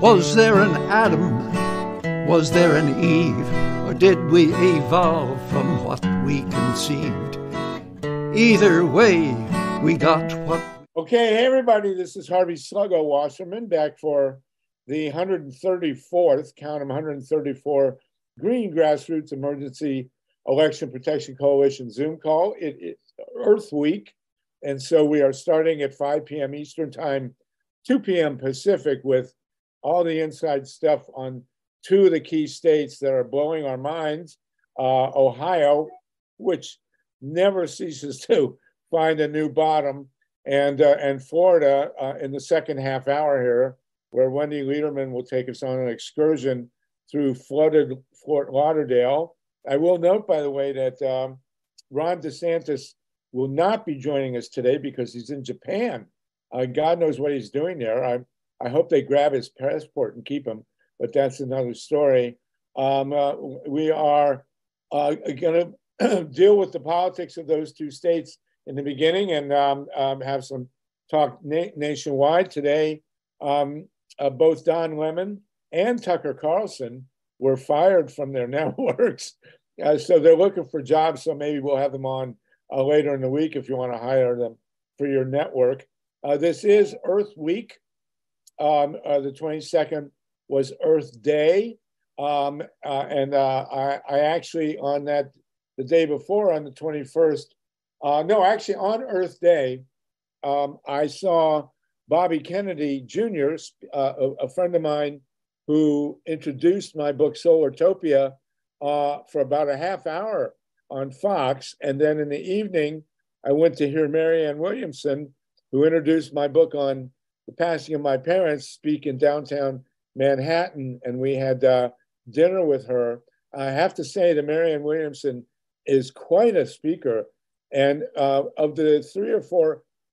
Was there an Adam? Was there an Eve? Or did we evolve from what we conceived? Either way, we got what... Okay, hey everybody, this is Harvey Sluggo Wasserman back for the 134th, count them 134, Green Grassroots Emergency Election Protection Coalition Zoom call. It's Earth Week, and so we are starting at 5 p.m. Eastern Time, 2 p.m. Pacific, with all the inside stuff on two of the key states that are blowing our minds. Ohio, which never ceases to find a new bottom, and Florida in the second half hour here, where Wendy Lederman will take us on an excursion through flooded Fort Lauderdale. I will note, by the way, that Ron DeSantis will not be joining us today because he's in Japan. God knows what he's doing there. I hope they grab his passport and keep him, but that's another story. We are going to deal with the politics of those two states in the beginning and have some talk nationwide today. Both Don Lemon and Tucker Carlson were fired from their networks. So they're looking for jobs. So maybe we'll have them on later in the week if you want to hire them for your network. This is Earth Week. The 22nd was Earth Day. I actually, on that, the day before, on the 21st, on Earth Day, I saw Bobby Kennedy Jr., a friend of mine who introduced my book, Solartopia, for about a half hour on Fox. And then in the evening, I went to hear Marianne Williamson, who introduced my book on the passing of my parents, speak in downtown Manhattan. And we had dinner with her. I have to say that Marianne Williamson is quite a speaker. And of the 300 or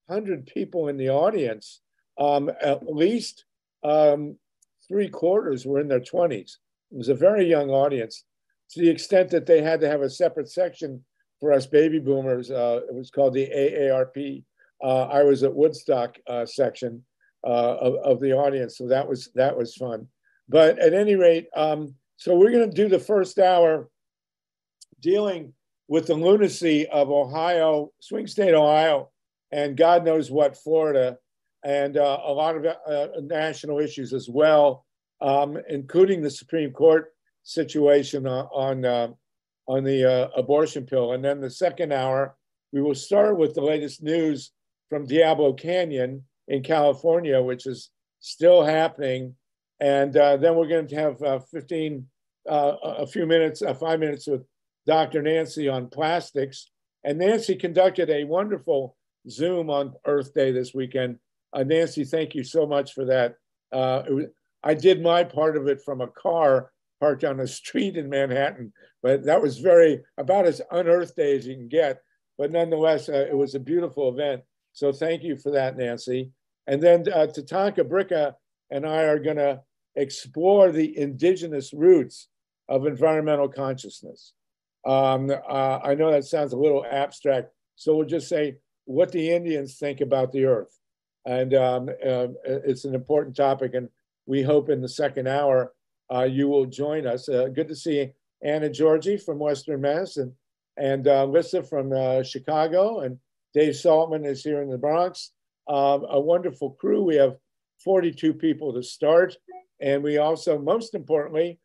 400 people in the audience, at least 3/4 were in their 20s. It was a very young audience, to the extent that they had to have a separate section for us baby boomers. It was called the AARP. I was at Woodstock section of the audience, so that was fun. But at any rate, so we're going to do the first hour dealing with the lunacy of Ohio, swing state Ohio, and God knows what, Florida, and a lot of national issues as well, including the Supreme Court situation on the abortion pill. And then the second hour, we will start with the latest news from Diablo Canyon in California, which is still happening. And then we're going to have 5 minutes with Dr. Nancy on plastics. And Nancy conducted a wonderful Zoom on Earth Day this weekend. Nancy, thank you so much for that. I did my part of it from a car parked on a street in Manhattan, but that was about as un-Earth Day as you can get. But nonetheless, it was a beautiful event. So thank you for that, Nancy. And then Tatanka Bricka and I are going to explore the indigenous roots of environmental consciousness. I know that sounds a little abstract, so we'll just say what the Indians think about the earth. And it's an important topic, and we hope in the second hour you will join us. Good to see Anna Georgie from Western Mass, and Lissa from Chicago, and Dave Saltman is here in the Bronx. A wonderful crew. We have 42 people to start. And we also, most importantly,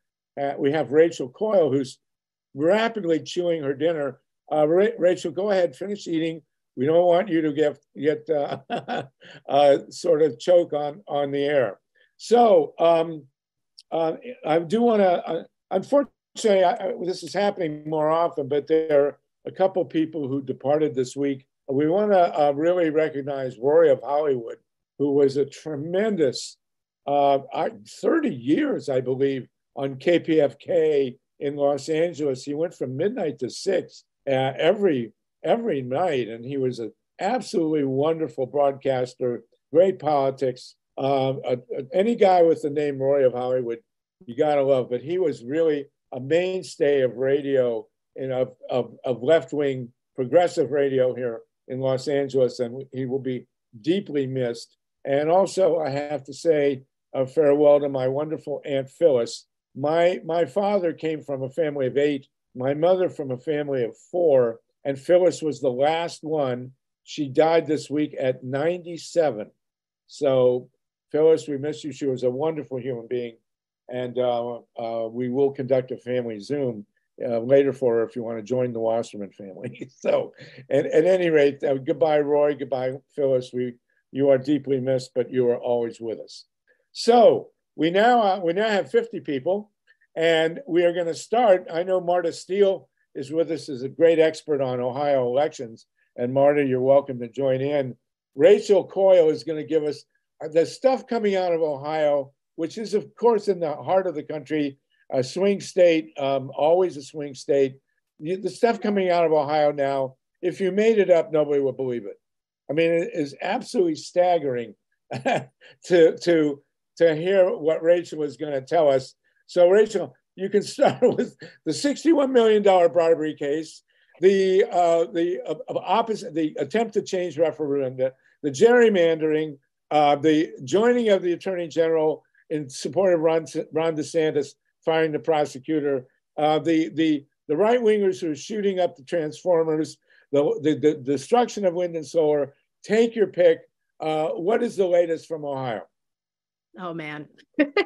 we have Rachel Coyle, who's rapidly chewing her dinner. Rachel, go ahead, finish eating. We don't want you to get sort of choke on the air. So I do want to, unfortunately, this is happening more often, but there are a couple people who departed this week. We want to really recognize Rory of Hollywood, who was a tremendous 30 years, I believe, on KPFK in Los Angeles. He went from midnight to 6 every night, and he was an absolutely wonderful broadcaster, great politics. Any guy with the name Roy of Hollywood, you got to love. But he was really a mainstay of radio and of left-wing progressive radio here in Los Angeles, and he will be deeply missed. And also, I have to say, a farewell to my wonderful Aunt Phyllis. My father came from a family of 8, my mother from a family of 4, and Phyllis was the last one. She died this week at 97. So Phyllis, we miss you. She was a wonderful human being. And we will conduct a family Zoom later for her if you want to join the Wasserman family. So at any rate, goodbye, Roy. Goodbye, Phyllis. You are deeply missed, but you are always with us. So we now have 50 people, and we are going to start. I know Marta Steele is with us as a great expert on Ohio elections. And Marta, you're welcome to join in. Rachel Coyle is going to give us the stuff coming out of Ohio, which is, of course, in the heart of the country, a swing state, always a swing state. The stuff coming out of Ohio now, if you made it up, nobody would believe it. I mean, it is absolutely staggering to hear what Rachel is going to tell us. So, Rachel, you can start with the $61 million bribery case, the attempt to change referendum, the gerrymandering, the joining of the Attorney General in support of Ron DeSantis firing the prosecutor, the right-wingers who are shooting up the transformers, the destruction of wind and solar. Take your pick. What is the latest from Ohio? Oh, man,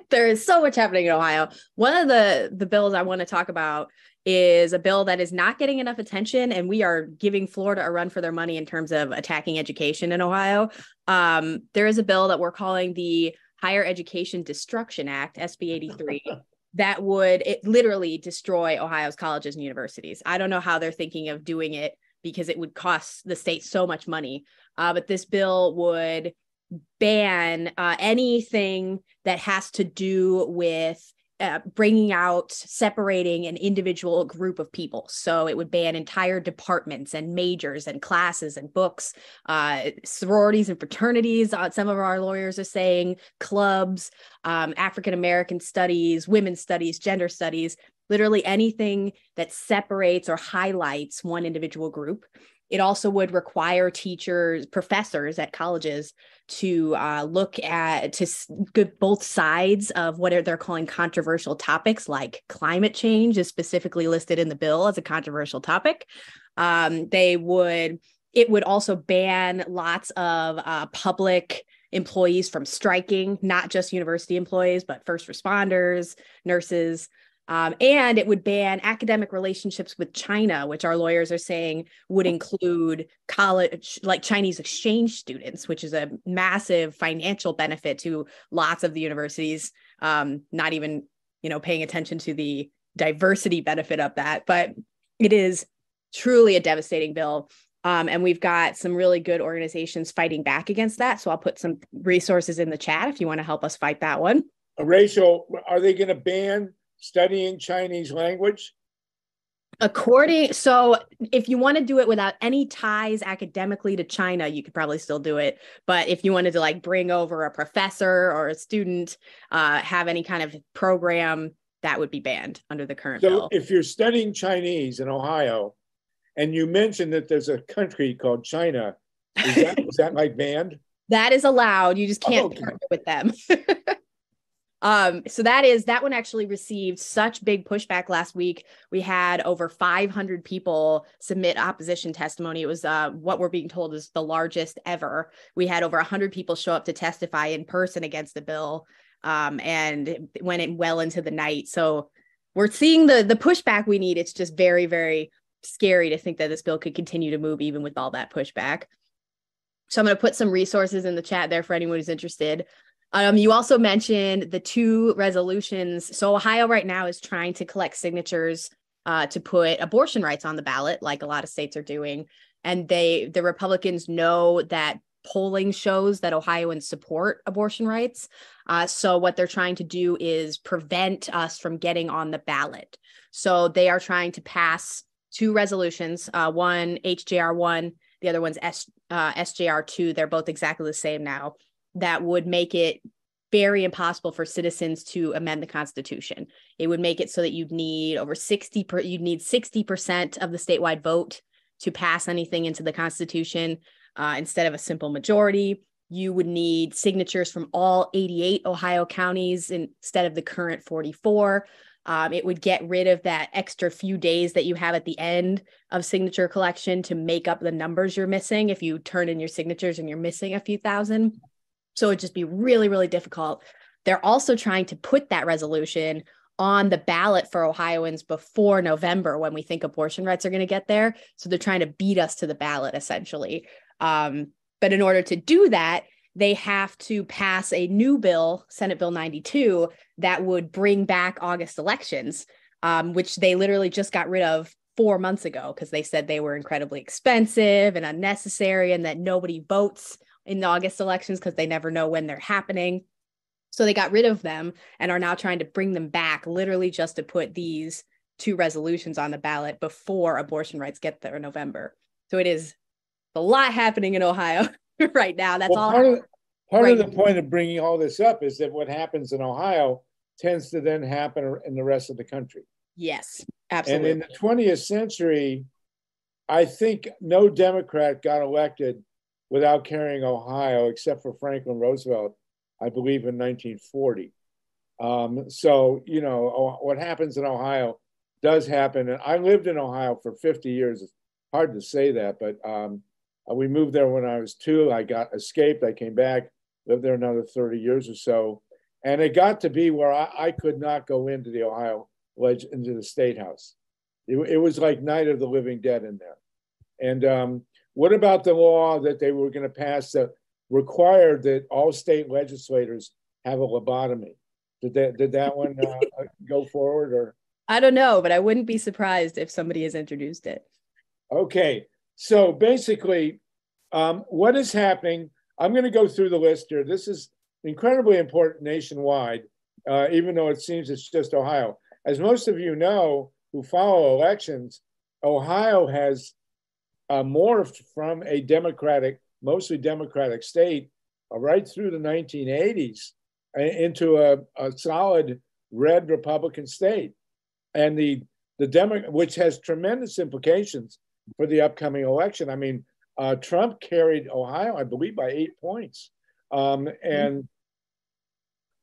there is so much happening in Ohio. One of the bills I want to talk about is a bill that is not getting enough attention, and we are giving Florida a run for their money in terms of attacking education in Ohio. There is a bill that we're calling the Higher Education Destruction Act, SB 83, that would literally destroy Ohio's colleges and universities. I don't know how they're thinking of doing it because it would cost the state so much money. But this bill would ban anything that has to do with bringing out, separating an individual group of people. So it would ban entire departments and majors and classes and books, sororities and fraternities. Some of our lawyers are saying clubs, African-American studies, women's studies, gender studies, literally anything that separates or highlights one individual group. It also would require teachers, professors at colleges to look at, to both sides of what they're calling controversial topics, like climate change is specifically listed in the bill as a controversial topic. It would also ban lots of public employees from striking, not just university employees, but first responders, nurses. And it would ban academic relationships with China, which our lawyers are saying would include college, like Chinese exchange students, which is a massive financial benefit to lots of the universities, not even, paying attention to the diversity benefit of that. But it is truly a devastating bill. And we've got some really good organizations fighting back against that. So I'll put some resources in the chat if you want to help us fight that one. Rachel, are they going to ban studying Chinese language? So if you want to do it without any ties academically to China, you could probably still do it. But if you wanted to bring over a professor or a student, have any kind of program, that would be banned under the current bill. So if you're studying Chinese in Ohio and you mentioned that there's a country called China, is that banned? That is allowed. You just can't partner with them. So that one actually received such big pushback last week. We had over 500 people submit opposition testimony. It was what we're being told is the largest ever. We had over 100 people show up to testify in person against the bill, and it went well into the night. So we're seeing the pushback we need. It's just very, very scary to think that this bill could continue to move even with all that pushback. So I'm going to put some resources in the chat there for anyone who's interested. You also mentioned the 2 resolutions. So Ohio right now is trying to collect signatures to put abortion rights on the ballot, like a lot of states are doing. And the Republicans know that polling shows that Ohioans support abortion rights. So what they're trying to do is prevent us from getting on the ballot. So they are trying to pass 2 resolutions, one HJR 1, the other one's SJR 2. They're both exactly the same now. That would make it very impossible for citizens to amend the Constitution. It would make it so that you'd need 60% of the statewide vote to pass anything into the Constitution instead of a simple majority. You would need signatures from all 88 Ohio counties instead of the current 44. It would get rid of that extra few days that you have at the end of signature collection to make up the numbers you're missing if you turn in your signatures and you're missing a few thousand. So it'd just be really, really difficult. They're also trying to put that resolution on the ballot for Ohioans before November when we think abortion rights are going to get there. So they're trying to beat us to the ballot, essentially. But in order to do that, they have to pass a new bill, Senate Bill 92, that would bring back August elections, which they literally just got rid of 4 months ago because they said they were incredibly expensive and unnecessary and that nobody votes in the August elections because they never know when they're happening. So they got rid of them and are now trying to bring them back literally just to put these two resolutions on the ballot before abortion rights get there in November. So it is a lot happening in Ohio right now. That's all. Part of the point of bringing all this up is that what happens in Ohio tends to then happen in the rest of the country. Yes, absolutely. And in the 20th century, I think no Democrat got elected without carrying Ohio, except for Franklin Roosevelt, I believe in 1940. So, you know, what happens in Ohio does happen. And I lived in Ohio for 50 years. It's hard to say that, but we moved there when I was 2. I got escaped. I came back, lived there another 30 years or so. And it got to be where I could not go into the into the State House. It was like Night of the Living Dead in there. And what about the law that they were going to pass that required that all state legislators have a lobotomy? Did that one go forward? Or I don't know, but I wouldn't be surprised if somebody has introduced it. Okay, so basically, what is happening? I'm going to go through the list here. This is incredibly important nationwide, even though it seems it's just Ohio. As most of you know who follow elections, Ohio has morphed from a mostly Democratic state right through the 1980s into a solid red Republican state. And which has tremendous implications for the upcoming election. I mean, Trump carried Ohio, I believe, by 8 points. And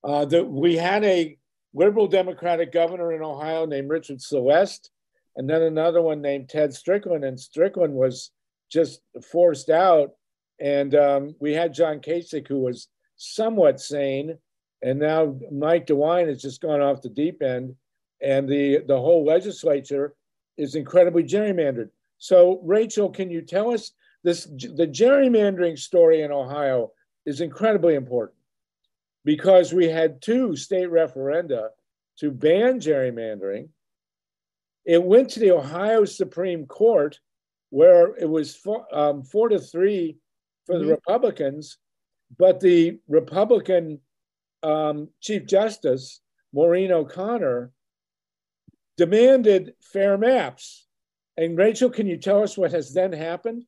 we had a liberal Democratic governor in Ohio named Richard Celeste, and then another one named Ted Strickland. And Strickland was just forced out. And we had John Kasich, who was somewhat sane. And now Mike DeWine has just gone off the deep end. And the whole legislature is incredibly gerrymandered. So, Rachel, can you tell us the gerrymandering story in Ohio is incredibly important because we had 2 state referenda to ban gerrymandering. It went to the Ohio Supreme Court where it was 4-3 for the Republicans, but the Republican Chief Justice, Maureen O'Connor, demanded fair maps. And Rachel, can you tell us what has then happened?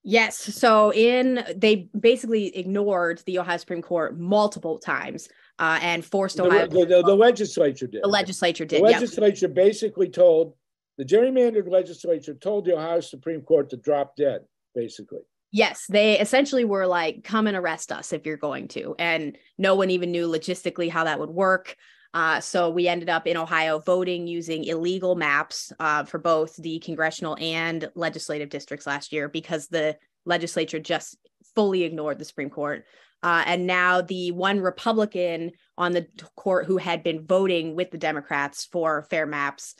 Yes. So they basically ignored the Ohio Supreme Court multiple times and forced Ohio. The legislature did. The legislature did. The legislature basically the gerrymandered legislature told the Ohio Supreme Court to drop dead, basically. Yes, they essentially were like, come and arrest us if you're going to. And no one even knew logistically how that would work. So we ended up in Ohio voting using illegal maps for both the congressional and legislative districts last year because the legislature just fully ignored the Supreme Court. And now the one Republican on the court who had been voting with the Democrats for fair maps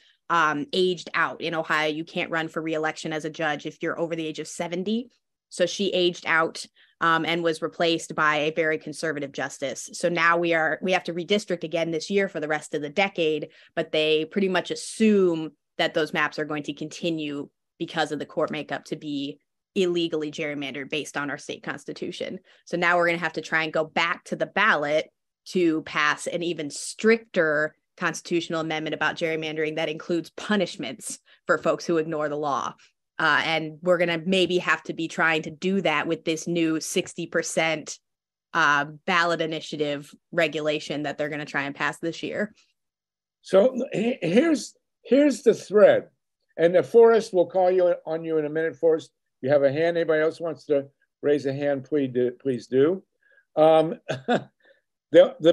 aged out. In Ohio, you can't run for re-election as a judge if you're over the age of 70. So she aged out and was replaced by a very conservative justice. So now we have to redistrict again this year for the rest of the decade, but they pretty much assume that those maps are going to continue because of the court makeup to be illegally gerrymandered based on our state constitution. So now we're going to have to try and go back to the ballot to pass an even stricter constitutional amendment about gerrymandering that includes punishments for folks who ignore the law. And we're going to maybe have to be trying to do that with this new 60% ballot initiative regulation that they're going to try and pass this year. So here's the thread. And Forrest will call on you in a minute. Forrest, you have a hand. Anybody else wants to raise a hand, please do. The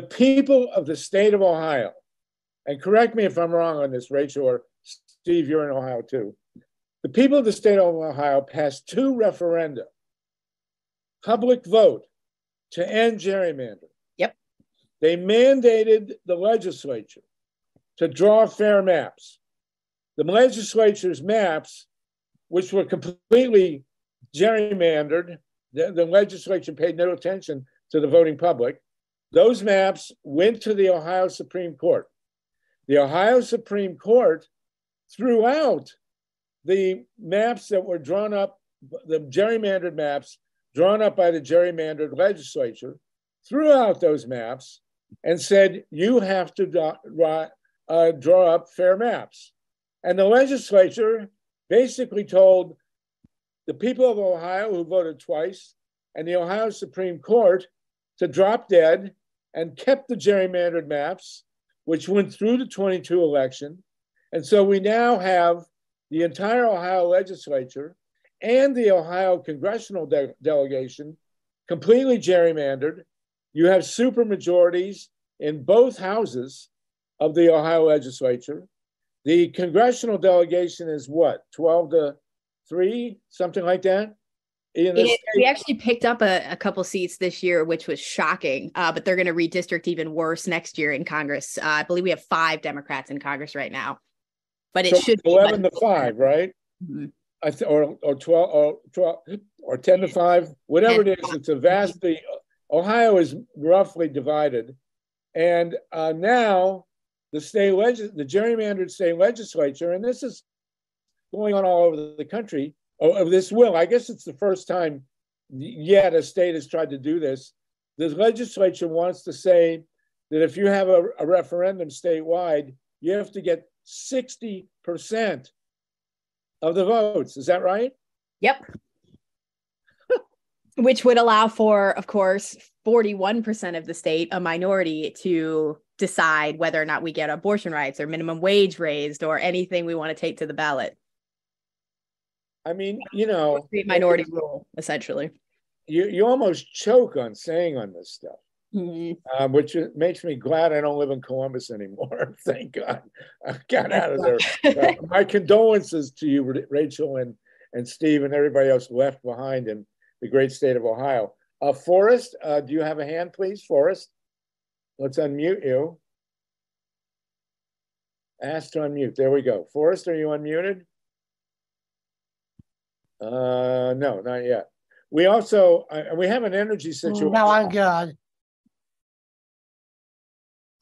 people of the state of Ohio, and correct me if I'm wrong on this, Rachel, or Steve, you're in Ohio too. The people of the state of Ohio passed 2 referenda, public vote to end gerrymandering. Yep. They mandated the legislature to draw fair maps. The legislature's maps, which were completely gerrymandered, the legislature paid no attention to the voting public. Those maps went to the Ohio Supreme Court. The Ohio Supreme Court threw out the maps that were drawn up, the gerrymandered maps drawn up by the gerrymandered legislature, threw out those maps and said, you have to draw up fair maps. And the legislature basically told the people of Ohio who voted twice and the Ohio Supreme Court to drop dead and kept the gerrymandered maps, which went through the 22 election. And so we now have the entire Ohio legislature and the Ohio congressional delegation completely gerrymandered. You have supermajorities in both houses of the Ohio legislature. The congressional delegation is what, 12-3, something like that? We actually picked up a couple seats this year, which was shocking, but they're going to redistrict even worse next year in Congress. I believe we have 5 Democrats in Congress right now, but it should be 11-5, right? Mm-hmm. Or 12 or 10-5, whatever it is. It's a vastly, Ohio is roughly divided. And now the gerrymandered state legislature, and this is going on all over the country, I guess it's the first time yet a state has tried to do this. The legislature wants to say that if you have a referendum statewide, you have to get 60% of the votes. Is that right? Yep. Which would allow for, of course, 41% of the state, a minority, to decide whether or not we get abortion rights or minimum wage raised or anything we want to take to the ballot. I mean, minority rule, essentially. You almost choke on saying on this stuff, mm-hmm. Which makes me glad I don't live in Columbus anymore. Thank God I got out of there. My condolences to you, Rachel and Steve and everybody else left behind in the great state of Ohio. Forrest, do you have a hand, please? Forrest, let's unmute you. Ask to unmute. There we go. Forrest, are you unmuted? No, not yet. We also we have an energy situation. No, I'm good.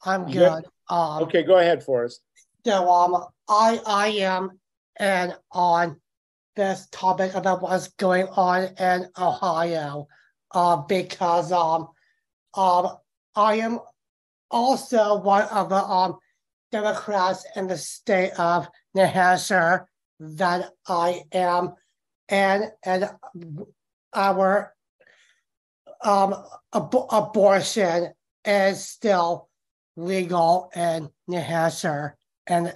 I'm good. Okay, go ahead, Forrest. So I am and on this topic about what's going on in Ohio, because I am also one of the Democrats in the state of New Hampshire that I am. And our abortion is still legal in New Hampshire, and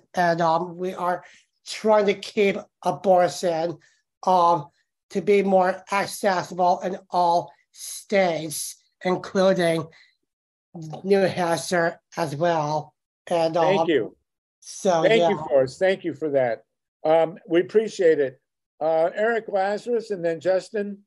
we are trying to keep abortion to be more accessible in all states, including New Hampshire as well. And thank you. So thank you, Forrest. Thank you for that. We appreciate it. Eric Lazarus and then Justin.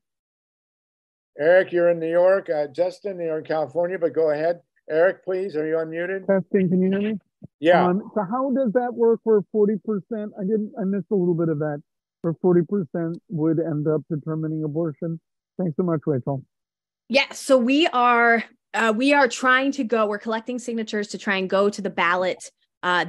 Eric, you're in New York. Justin, you're in California, but go ahead. Eric, please, are you unmuted? Testing, can you hear me? Yeah. So how does that work for 40%? I missed a little bit of that. For 40% would end up determining abortion. Thanks so much, Rachel. Yeah, so we are trying to go, we're collecting signatures to try and go to the ballot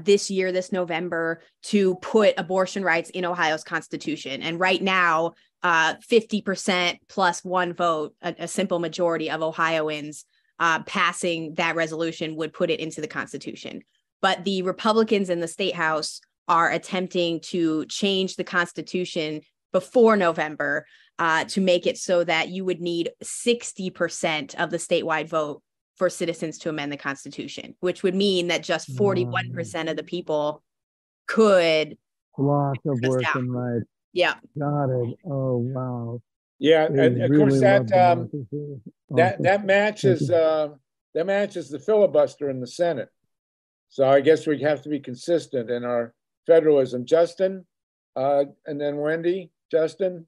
this year, this November, to put abortion rights in Ohio's constitution. And right now, 50% plus one vote, a simple majority of Ohioans passing that resolution would put it into the Constitution. But the Republicans in the State House are attempting to change the Constitution before November to make it so that you would need 60% of the statewide vote for citizens to amend the Constitution, which would mean that just 41% of the people could block abortion rights. Yeah. Got it. Oh, wow. Yeah, They and of course really love democracy. that matches the filibuster in the Senate. So I guess we have to be consistent in our federalism. Justin, and then Wendy. Justin.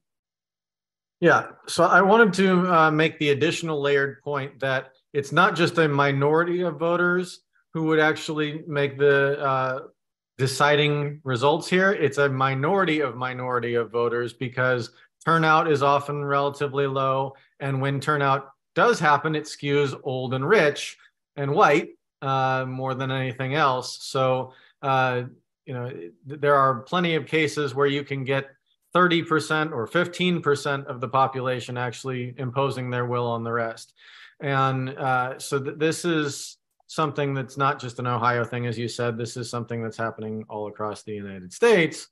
Yeah, so I wanted to make the additional layered point that it's not just a minority of voters who would actually make the deciding results here. It's a minority of voters because turnout is often relatively low. And when turnout does happen, it skews old and rich and white more than anything else. So, there are plenty of cases where you can get 30% or 15% of the population actually imposing their will on the rest. And so this is something that's not just an Ohio thing, as you said. This is something that's happening all across the United States.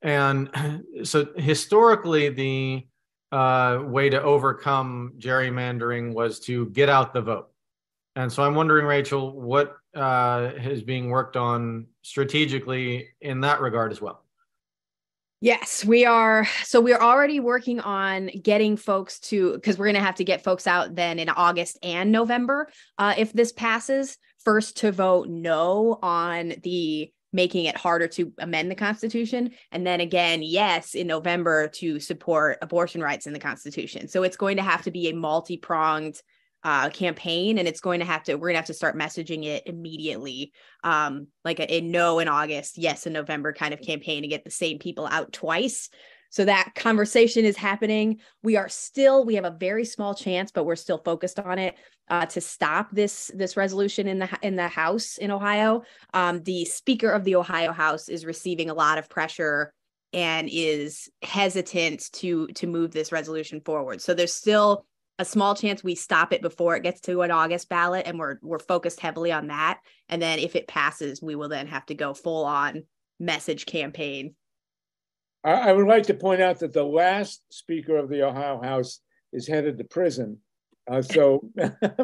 And so historically, the way to overcome gerrymandering was to get out the vote. And so I'm wondering, Rachel, what is being worked on strategically in that regard as well? Yes, we are. So we're already working on getting folks to, because we're going to have to get folks out then in August and November. If this passes, first to vote no on the making it harder to amend the Constitution. And then again, yes, in November to support abortion rights in the Constitution. So it's going to have to be a multi-pronged campaign, and we're going to have to start messaging it immediately, like a no in August, yes in November kind of campaign to get the same people out twice. So that conversation is happening. We have a very small chance, but we're still focused on it to stop this resolution in the House in Ohio. The Speaker of the Ohio House is receiving a lot of pressure and is hesitant to move this resolution forward. So there's still a small chance we stop it before it gets to an August ballot, and we're focused heavily on that. And then if it passes, we will then have to go full on message campaign. I would like to point out that the last Speaker of the Ohio House is headed to prison. So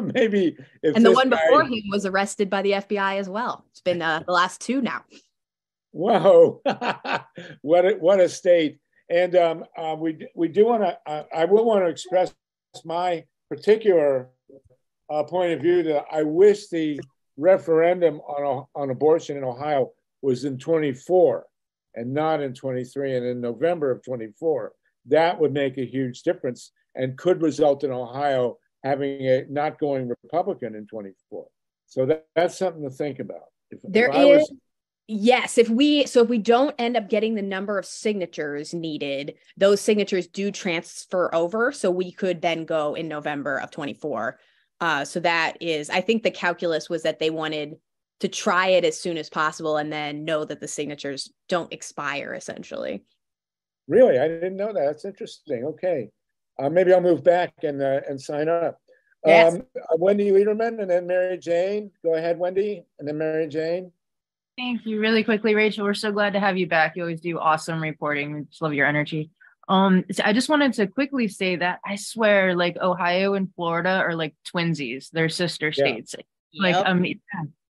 maybe if and the one before him was arrested by the FBI as well. It's been the last two now. Whoa, what a state! And we do want to. I will want to express my particular point of view that I wish the referendum on abortion in Ohio was in 24 and not in 23 and in November of 24. That would make a huge difference and could result in Ohio having a not going Republican in 24. So that's something to think about. Yes, if we don't end up getting the number of signatures needed, those signatures do transfer over. So we could then go in November of 24. So that is, I think the calculus was that they wanted to try it as soon as possible and then know that the signatures don't expire, essentially. Really? I didn't know that. That's interesting. Okay. Maybe I'll move back and sign up. Yes. Wendy Lederman and then Mary Jane. Go ahead, Wendy, and then Mary Jane. Thank you. Really quickly, Rachel, we're so glad to have you back. You always do awesome reporting. We just love your energy. So I just wanted to quickly say that I swear, like Ohio and Florida are like twinsies. They're sister states. Like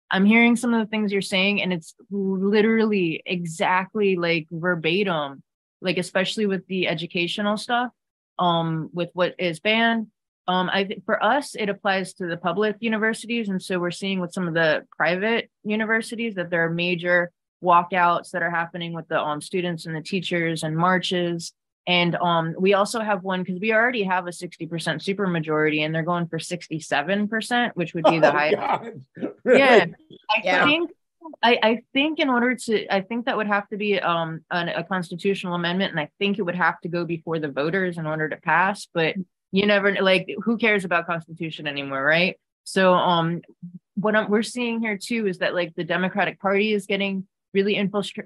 I'm hearing some of the things you're saying, and it's literally exactly like verbatim, like especially with the educational stuff, with what is banned. I think for us, it applies to the public universities. And so we're seeing with some of the private universities that there are major walkouts that are happening with the students and the teachers and marches. And we also have one because we already have a 60% supermajority and they're going for 67%, which would be the highest. Really? Yeah. I think in order to, I think that would have to be a constitutional amendment. And I think it would have to go before the voters in order to pass. But you never, like, who cares about Constitution anymore, right? So what we're seeing here too is that like the Democratic Party is getting really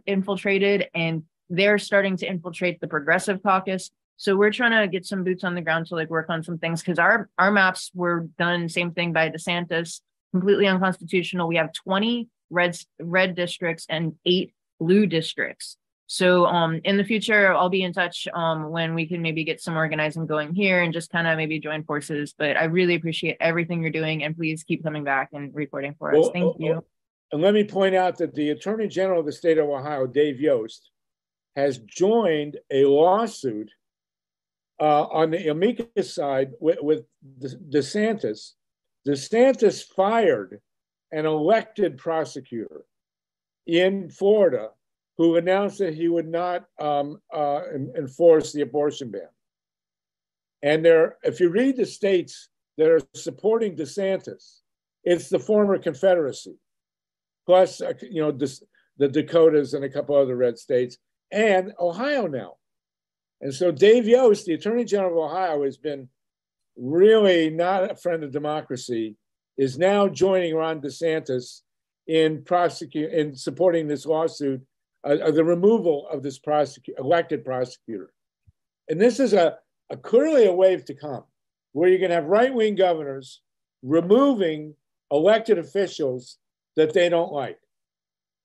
infiltrated, and they're starting to infiltrate the Progressive Caucus. So we're trying to get some boots on the ground to like work on some things, because our maps were done, same thing by DeSantis, completely unconstitutional. We have 20 red districts and 8 blue districts. So in the future, I'll be in touch when we can maybe get some organizing going here and just kind of maybe join forces. But I really appreciate everything you're doing, and please keep coming back and reporting for us. Thank you. And let me point out that the Attorney General of the state of Ohio, Dave Yost, has joined a lawsuit on the amicus side with DeSantis, DeSantis fired an elected prosecutor in Florida who announced that he would not enforce the abortion ban. And if you read the states that are supporting DeSantis, it's the former Confederacy, plus the Dakotas and a couple other red states, and Ohio now. And so Dave Yost, the Attorney General of Ohio, has been really not a friend of democracy, is now joining Ron DeSantis in supporting this lawsuit, the removal of this elected prosecutor. And this is clearly a wave to come, where you're going to have right-wing governors removing elected officials that they don't like.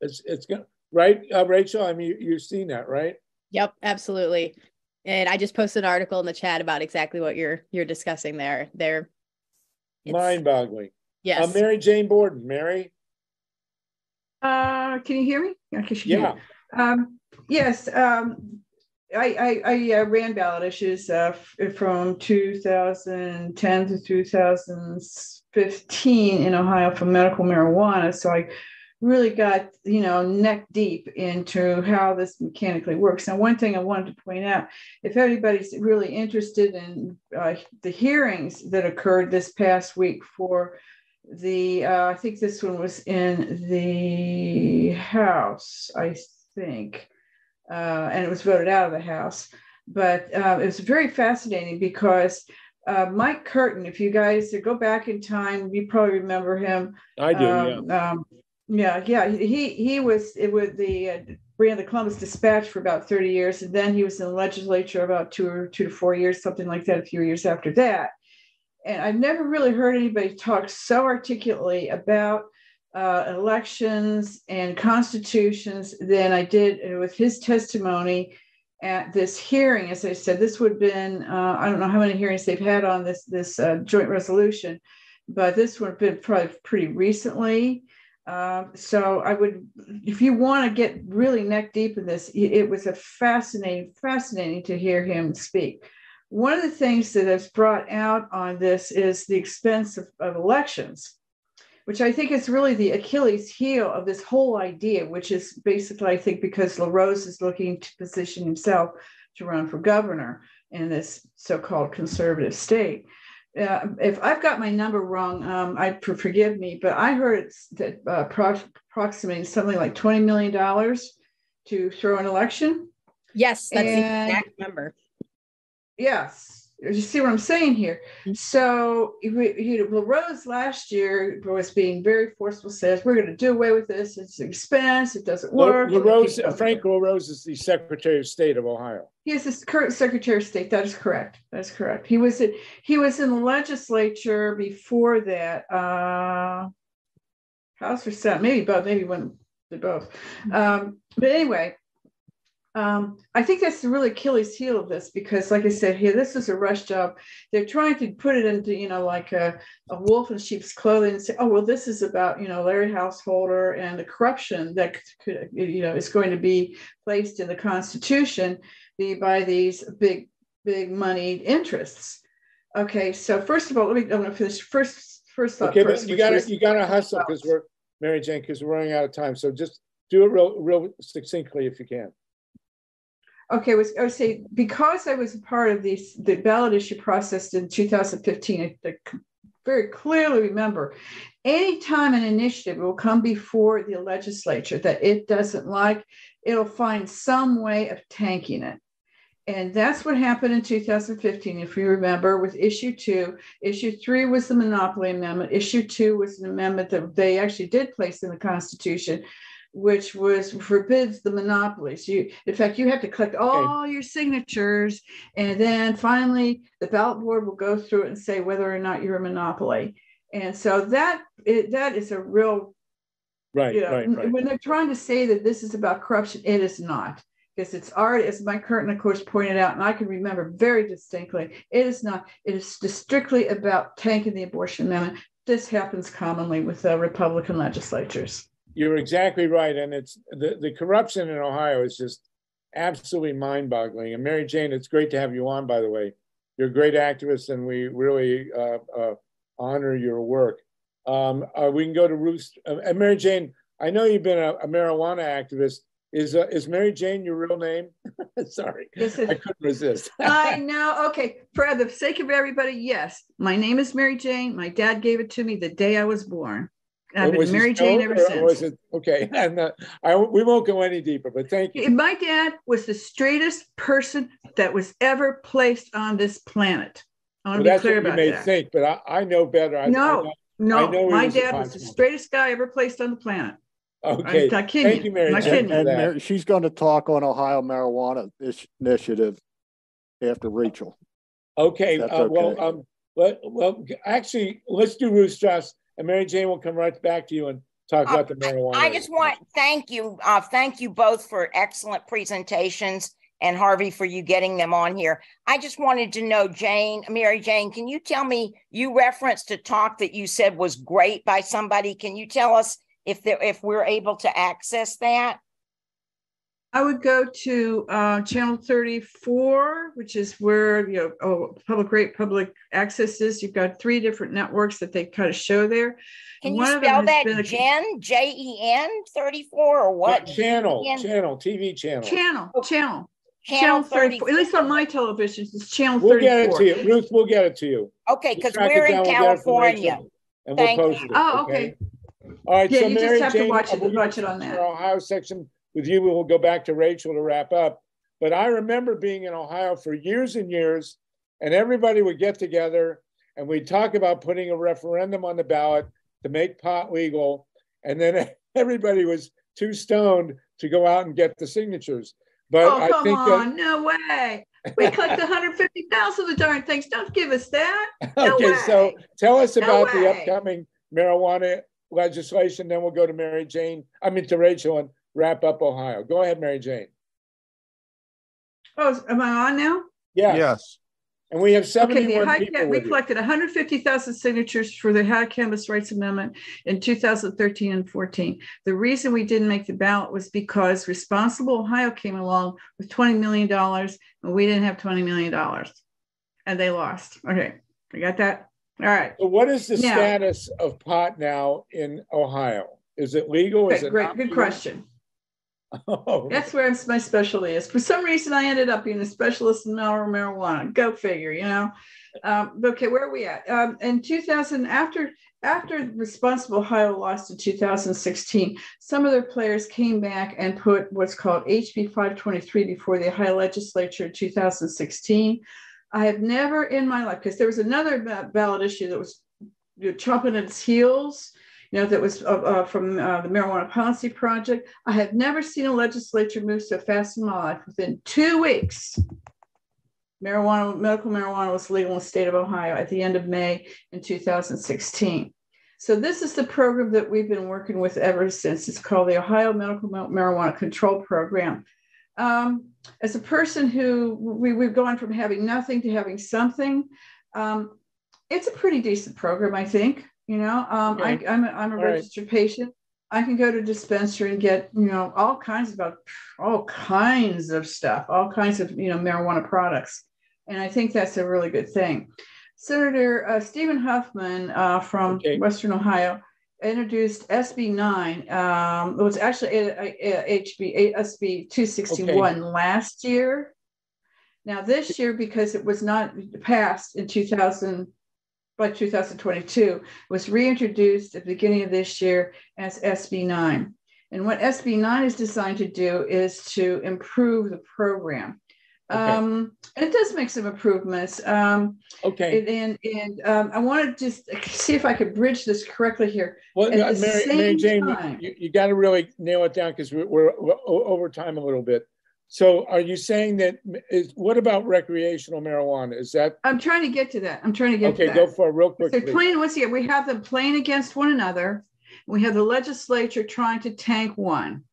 It's going right, Rachel. I mean, you've seen that, right? Yep, absolutely. And I just posted an article in the chat about exactly what you're discussing there. Mind-boggling. Yes. Mary Jane Borden. Mary? Can you hear me? Yeah. Yes. I ran ballot issues from 2010 to 2015 in Ohio for medical marijuana. So I really got, neck deep into how this mechanically works. Now, one thing I wanted to point out, if anybody's really interested in the hearings that occurred this past week for I think this one was in the House, I think, and it was voted out of the House. But it was very fascinating because Mike Curtin, if you guys go back in time, you probably remember him. I do, yeah. He ran the Columbus Dispatch for about 30 years, and then he was in the legislature about 2 to 4 years, something like that, a few years after that. And I've never really heard anybody talk so articulately about elections and constitutions than I did with his testimony at this hearing. As I said, this would have been, I don't know how many hearings they've had on this joint resolution, but this would have been probably pretty recently. So I would, if you want to get really neck deep in this, it was fascinating to hear him speak. One of the things that is brought out on this is the expense of elections, which I think is really the Achilles heel of this whole idea, which is basically, I think, because LaRose is looking to position himself to run for governor in this so-called conservative state. If I've got my number wrong, forgive me, but I heard that approximating something like $20 million to throw an election. Yes, that's the exact number. Yes, you see what I'm saying here. Mm-hmm. So LaRose last year was being very forceful, says we're going to do away with this. It's an expense. It doesn't work. Frank LaRose is the Secretary of State of Ohio. He is the current Secretary of State. That is correct. That's correct. He was in the legislature before that. House or Senate, maybe both. Maybe when they both. But anyway. I think that's the really Achilles heel of this, because like I said here, this is a rush job. They're trying to put it into, like a wolf in sheep's clothing and say, oh, well, this is about, Larry Householder and the corruption that could, is going to be placed in the Constitution by these big moneyed interests. Okay, so first of all, I'm going to finish first thought. Okay, but you got to hustle because we're Mary Jane, because we're running out of time. So just do it real succinctly if you can. Okay, I would say because I was a part of the ballot issue process in 2015, I very clearly remember anytime an initiative will come before the legislature that it doesn't like, it'll find some way of tanking it. And that's what happened in 2015, if you remember, with issue 2. Issue 3 was the monopoly amendment. Issue 2 was an amendment that they actually did place in the Constitution, which forbids the monopolies. In fact, you have to collect all your signatures, and then finally the ballot board will go through it and say whether or not you're a monopoly. And so that is a real right. When they're trying to say that this is about corruption, it is not, because it's already, as Mike Curtin, of course, pointed out, and I can remember very distinctly, it is not. It is just strictly about tanking the abortion amendment. This happens commonly with Republican legislatures. You're exactly right. And it's the corruption in Ohio is just absolutely mind-boggling. And Mary Jane, it's great to have you on, by the way. you're a great activist, and we really honor your work. We can go to Ruth and Mary Jane. I know you've been a marijuana activist. Is Mary Jane your real name? Sorry, I couldn't resist. I know. Okay, for the sake of everybody, yes, my name is Mary Jane. My dad gave it to me the day I was born. I've been Mary Jane ever since. Okay, and we won't go any deeper, but thank you. My dad was the straightest person that was ever placed on this planet. I want to be clear about that. That's what you may think, but I know better. No, my dad was the straightest guy ever placed on the planet. Okay, thank you, Mary Jane. And she's going to talk on Ohio Marijuana Initiative after Rachel. Okay, well, actually, let's do Ruth Strauss, and Mary Jane will come right back to you and talk about the marijuana. I just want thank you both for excellent presentations, and Harvey for you getting them on here. I just wanted to know, Mary Jane, can you tell me, you referenced a talk that you said was great by somebody. Can you tell us if we're able to access that? I would go to channel 34, which is where public access is. You've got 3 different networks that they kind of show there. Can you spell that? Jen, Jen 34 or what? Channel, TV channel. Channel 34. At least on my television, it's channel 34. We'll get it to you, Ruth. We'll get it to you. Okay, because we're in California. And we'll post it. Oh, okay. All right, yeah, so you Mary just have Jane, to watch it on that. Our Ohio section with you, we will go back to Rachel to wrap up. But I remember being in Ohio for years and years, and everybody would get together and we'd talk about putting a referendum on the ballot to make pot legal. And then everybody was too stoned to go out and get the signatures. But come on, no way. We collected 150,000 of the darn things. Don't give us that. No way. So tell us about the upcoming marijuana legislation. Then we'll go to to Rachel and wrap up Ohio. Go ahead, Mary Jane. Oh, am I on now? Yeah. Yes. And we have 71 people. We collected 150,000 signatures for the Ohio Cannabis Rights Amendment in 2013 and 14. The reason we didn't make the ballot was because Responsible Ohio came along with $20 million and we didn't have $20 million. And they lost. Okay, I got that? All right. So what is the status of pot now in Ohio? Is it legal? Is it great? Good question. Oh. That's where my specialty is. For some reason, I ended up being a specialist in marijuana. Go figure, Okay, where are we at? In 2000, after Responsible Ohio lost in 2016, some of their players came back and put what's called HB 523 before the Ohio legislature in 2016. I have never in my life, because there was another ballot issue that was chomping at its heels, that was from the Marijuana Policy Project. I have never seen a legislature move so fast in my life. Within 2 weeks, medical marijuana was legal in the state of Ohio at the end of May in 2016. So this is the program that we've been working with ever since. It's called the Ohio Medical Marijuana Control Program. As a person who we've gone from having nothing to having something, it's a pretty decent program, I think. I'm a registered patient. I can go to a dispensary and get, all kinds of stuff, all kinds of, marijuana products. And I think that's a really good thing. Senator Stephen Huffman from Western Ohio introduced SB 9. It was actually SB 261 last year. Now this year, because it was not passed in 2022, was reintroduced at the beginning of this year as SB 9. And what SB 9 is designed to do is to improve the program. And it does make some improvements. And I want to just see if I could bridge this correctly here. Well, Mary Jane, you got to really nail it down because we're over time a little bit. So are you saying that what about recreational marijuana? Is that? I'm trying to get to that. Okay, go for it real quick. So we have them playing against one another. We have the legislature trying to tank one.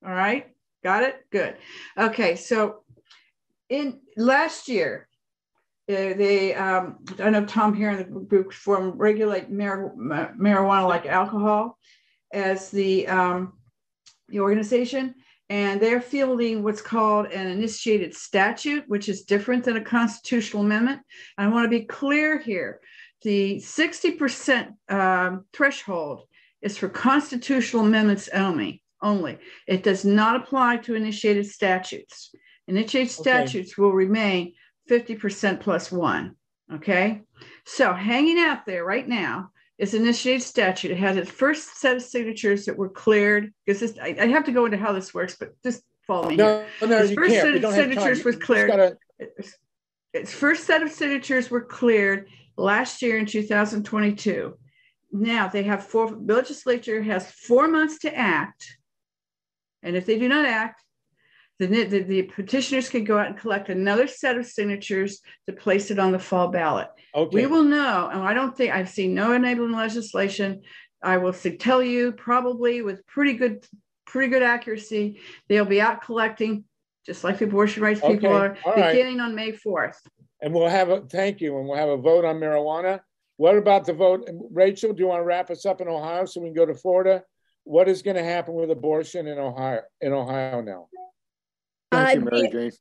All right. Got it? Good. Okay. So in last year, I know Tom here in the group formed Regulate Marijuana Like Alcohol as the organization. and they're fielding what's called an initiated statute, which is different than a constitutional amendment. I want to be clear here. The 60% threshold is for constitutional amendments only. It does not apply to initiated statutes. Initiated statutes will remain 50% plus one. Okay. So hanging out there right now is initiated statute. It has its first set of signatures that were cleared, because I have to go into how this works, but just follow me here. No, Its you first can't. set We of don't have signatures time. was You just cleared. Its first set of signatures were cleared last year in 2022. Now they have the legislature has 4 months to act. And if they do not act, the petitioners can go out and collect another set of signatures to place it on the fall ballot. Okay. We will know, and I don't think I've seen no enabling legislation. I will tell you probably with pretty good accuracy, they'll be out collecting, just like the abortion rights people are, beginning on May 4th. And we'll have thank you, and we'll have a vote on marijuana. What about the vote? Rachel, do you want to wrap us up in Ohio so we can go to Florida? What is going to happen with abortion in Ohio now? Thank you, Mary Jane.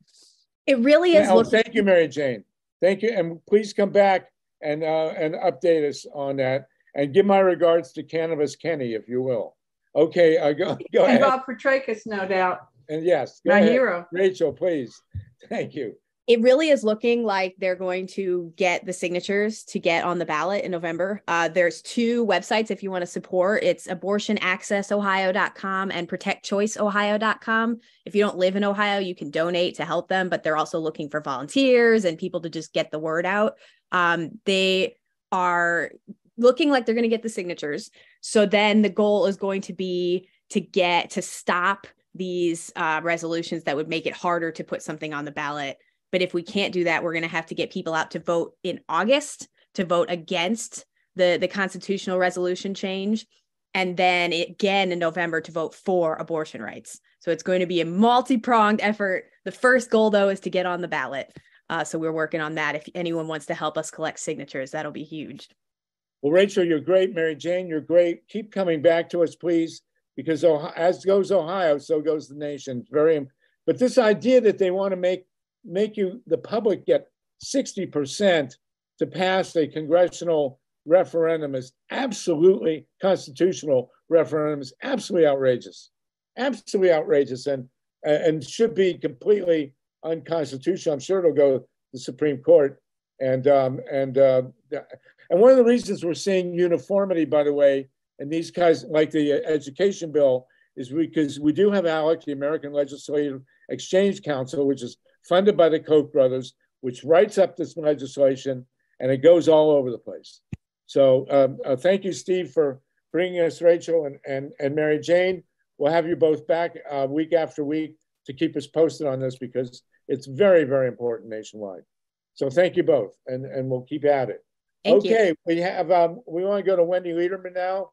It really is. Thank you, Mary Jane. Thank you, and please come back and update us on that. And give my regards to Cannabis Kenny, if you will. Okay, go ahead. And Bob Petrakis, no doubt. And yes, my hero. Rachel, please. Thank you. It really is looking like they're going to get the signatures to get on the ballot in November. There's 2 websites if you want to support. It's abortionaccessohio.com and protectchoiceohio.com. If you don't live in Ohio, you can donate to help them, but they're also looking for volunteers and people to just get the word out. They are looking like they're going to get the signatures. So then the goal is going to be to stop these resolutions that would make it harder to put something on the ballot. But if we can't do that, we're going to have to get people out to vote in August to vote against the constitutional resolution change. And then again in November to vote for abortion rights. So it's going to be a multi-pronged effort. The first goal, though, is to get on the ballot. So we're working on that. If anyone wants to help us collect signatures, that'll be huge. Well, Rachel, you're great. Mary Jane, you're great. Keep coming back to us, please, because as goes Ohio, so goes the nation. But this idea that they want to make the public get 60% to pass a congressional referendum is absolutely constitutional referendum is absolutely outrageous, and should be completely unconstitutional. I'm sure it'll go to the Supreme Court, and one of the reasons we're seeing uniformity, by the way, and these guys like the education bill is because we do have ALEC, the American Legislative Exchange Council, which is funded by the Koch brothers, which writes up this legislation, and it goes all over the place. So thank you, Steve, for bringing us Rachel and Mary Jane. We'll have you both back week after week to keep us posted on this because it's very, very important nationwide. So thank you both, and we'll keep at it. Thank you. We have we want to go to Wendy Lederman now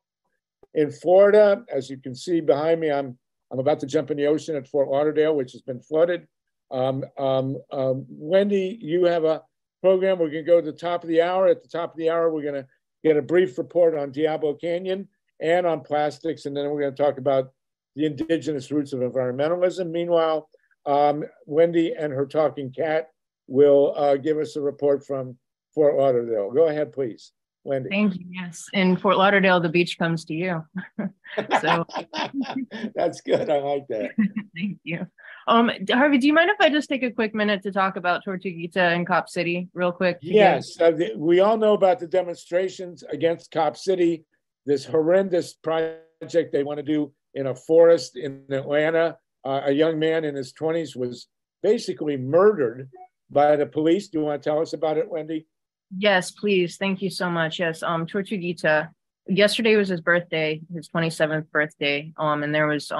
in Florida. As you can see behind me, I'm about to jump in the ocean at Fort Lauderdale, which has been flooded. Wendy, you have a program. We're going to go to the top of the hour. At the top of the hour, we're going to get a brief report on Diablo Canyon and on plastics, and then we're going to talk about the indigenous roots of environmentalism. Meanwhile, Wendy and her talking cat will give us a report from Fort Lauderdale. Go ahead, please, Wendy. Thank you. Yes, in Fort Lauderdale, the beach comes to you. So that's good. I like that. Thank you. Harvey, do you mind if I just take a quick minute to talk about Tortuguita and Cop City real quick? Yes, we all know about the demonstrations against Cop City, this horrendous project they want to do in a forest in Atlanta. A young man in his 20s was basically murdered by the police. Do you want to tell us about it, Wendy? Yes, please. Thank you so much. Yes, Tortuguita. Yesterday was his birthday, his 27th birthday, and there was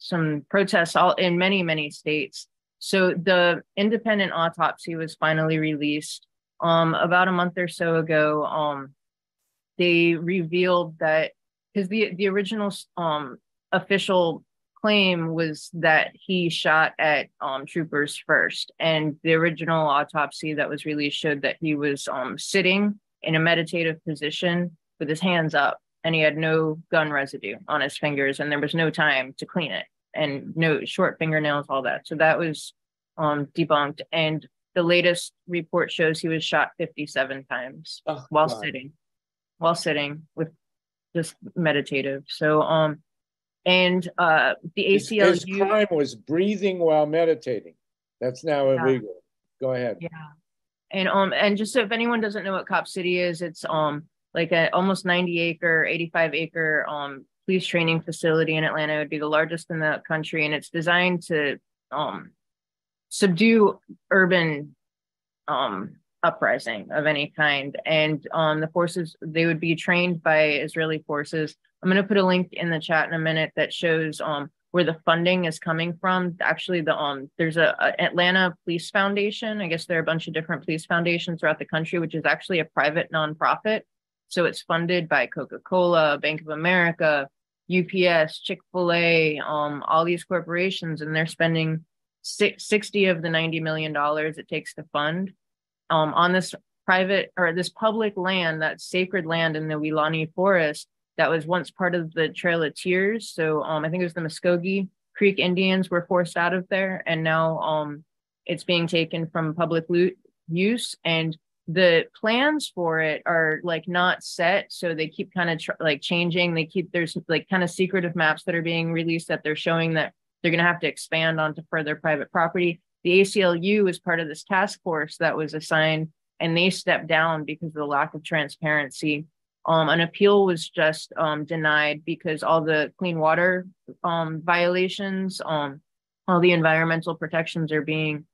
some protests all in many states. So the independent autopsy was finally released about a month or so ago. They revealed that because the original official claim was that he shot at troopers first, and the original autopsy that was released showed that he was sitting in a meditative position with his hands up, and he had no gun residue on his fingers, and there was no time to clean it. and no short fingernails, all that. So that was debunked. And the latest report shows he was shot 57 times while sitting with just meditative. So and the ACLU, his crime was breathing while meditating. That's now illegal. Go ahead. Yeah. And just so if anyone doesn't know what Cop City is, it's like a almost 90-acre, 85-acre police training facility in Atlanta. It would be the largest in the country, and it's designed to subdue urban uprising of any kind. And the forces, they would be trained by Israeli forces. I'm going to put a link in the chat in a minute that shows where the funding is coming from. Actually, there's a Atlanta Police Foundation. I guess there are a bunch of different police foundations throughout the country, which is actually a private nonprofit. So it's funded by Coca-Cola, Bank of America, UPS, Chick-fil-A, all these corporations, and they're spending 60 of the $90 million it takes to fund on this private or this public land, that's sacred land in the Weelaunee Forest that was once part of the Trail of Tears. So I think it was the Muskogee Creek Indians were forced out of there, and now it's being taken from public use, and the plans for it are like not set. So they keep kind of like changing. There's like kind of secretive maps that are being released that they're showing that they're going to have to expand onto further private property. The ACLU is part of this task force that was assigned, and they stepped down because of the lack of transparency. An appeal was just denied because all the clean water violations, all the environmental protections are being